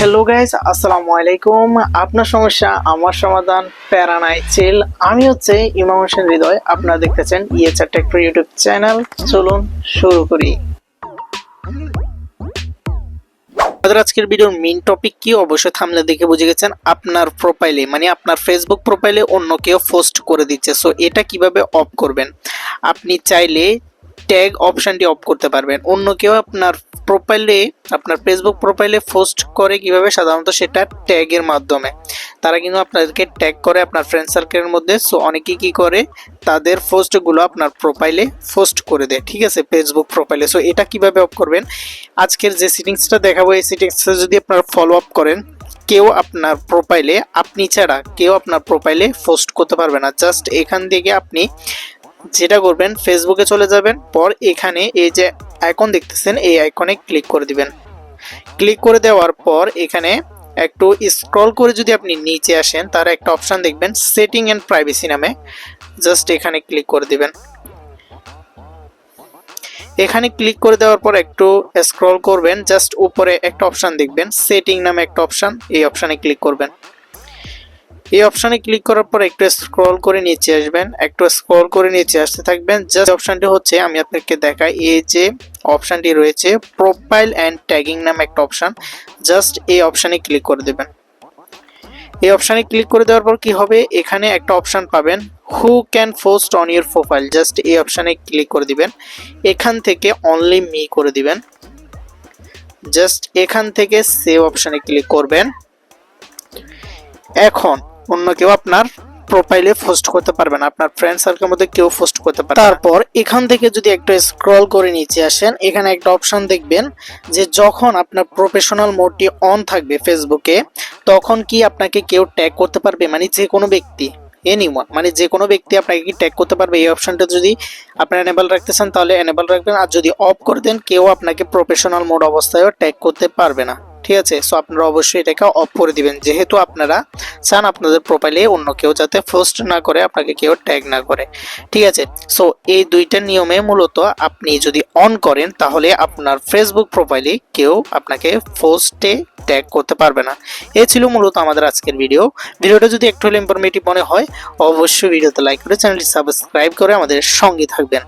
Hello guys, আসসালামু আলাইকুম। আপনার সমস্যা আমার সমাধান, প্যারা নাই চিল। আমি হচ্ছে ইমাম হোসেন হৃদয়। আপনারা দেখতেছেন ইএচআর টেক ইউটিউব চ্যানেল। চলুন শুরু করি। আমাদের আজকের ভিডিওর মেইন টপিক কি অবশ্যই থাম্বনেল দেখে বুঝে গেছেন। আপনার প্রোফাইলে মানে আপনার ফেসবুক প্রোফাইলে অন্য কেউ পোস্ট করে দিচ্ছে। সো এটা কিভাবে অফ করবেন? আপনি চাইলে ট্যাগ অপশনটি অফ করতে পারবেন। অন্য কেউ আপনার প্রোফাইলে আপনার ফেসবুক প্রোফাইলে পোস্ট করে কিভাবে? সাধারণত সেটা ট্যাগের মাধ্যমে। তারা কিন্তু আপনাদেরকে ট্যাগ করে আপনার ফ্রেন্ড সার্কেলের মধ্যে। সো অনেকে কি করে তাদের পোস্টগুলো আপনার প্রোফাইলে পোস্ট করে দেয়, ঠিক আছে, ফেসবুক প্রোফাইলে। সো এটা কিভাবে অফ করবেন? আজকের যে সেটিংসটা দেখাবো এই সেটিংসটা যদি আপনারা ফলো আপ করেন, কেউ আপনার প্রোফাইলে, আপনি ছাড়া কেউ আপনার প্রোফাইলে পোস্ট করতে পারবে না। জাস্ট এখান থেকে আপনি যেটা করবেন, ফেসবুকে চলে যাবেন, পর এখানে এই যে আইকন দেখতেছেন এই আইকনে ক্লিক করে দিবেন। ক্লিক করে দেওয়ার পর এখানে একটু স্ক্রল করে যদি আপনি নিচে আসেন, তার একটা অপশন দেখবেন সেটিং এন্ড প্রাইভেসি নামে। জাস্ট এখানে ক্লিক করে দিবেন। এখানে ক্লিক করে দেওয়ার পর একটু স্ক্রল করবেন, জাস্ট উপরে একটা অপশন দেখবেন সেটিং নামে একটা অপশন, এই অপশনে ক্লিক করবেন। এই অপশনে ক্লিক করার পর একটু স্ক্রল করে নিচে আসবেন, একটু স্ক্রল করে নিচে আসতে থাকবেন। জাস্ট অপশনটি হচ্ছে, আমি আপনাকে দেখাই, এই যে অপশনটি রয়েছে প্রোফাইল অ্যান্ড ট্যাগিং নামে একটা অপশন। জাস্ট এই অপশনে ক্লিক করে দেবেন। এই অপশনে ক্লিক করে দেওয়ার পর কি হবে, এখানে একটা অপশন পাবেন who can post on your profile. Just এই অপশনে ক্লিক করে দিবেন। এখান থেকে অনলি মি করে দিবেন। জাস্ট এখান থেকে সেভ অপশনে ক্লিক করবেন। এখন অন্য কেউ আপনার প্রোফাইলে পোস্ট করতে পারবেন, আপনার ফ্রেন্ড সার্কেলের মধ্যে কেউ পোস্ট করতে পারবে। তারপর এখান থেকে যদি একটু স্ক্রল করে নিচে আসেন, এখানে একটা অপশন দেখবেন যে যখন আপনার প্রফেশনাল মোডটি অন থাকবে ফেসবুকে, তখন কি আপনাকে কেউ ট্যাগ করতে পারবে, মানে যে কোনো ব্যক্তি, এনিওয়ান, মানে যে কোনো ব্যক্তি আপনাকে কি ট্যাগ করতে পারবে। এই অপশনটা যদি আপনারা এনেবল রাখতে চান তাহলে এনেবল রাখবেন, আর যদি অফ করে দেন কেউ আপনাকে প্রফেশনাল মোড অবস্থায়ও ট্যাগ করতে পারবে না, ঠিক আছে। সো আপনারা অবশ্যই এটাকে অফ করে দিবেন, যেহেতু আপনারা চান আপনাদের প্রোফাইলে অন্য কেউ যাতে পোস্ট না করে, আপনাকে কেউ ট্যাগ না করে, ঠিক আছে। সো এই দুইটা নিয়মে মূলত আপনি যদি অন করেন তাহলে আপনার ফেসবুক প্রোফাইলে কেউ আপনাকে পোস্টে ট্যাগ করতে পারবে না। এই ছিল মূলত আমাদের আজকের ভিডিওটা যদি একটু হলে ইনফরমেটিভ মনে হয় অবশ্যই ভিডিওতে লাইক করে চ্যানেলটি সাবস্ক্রাইব করে আমাদের সঙ্গে থাকবেন।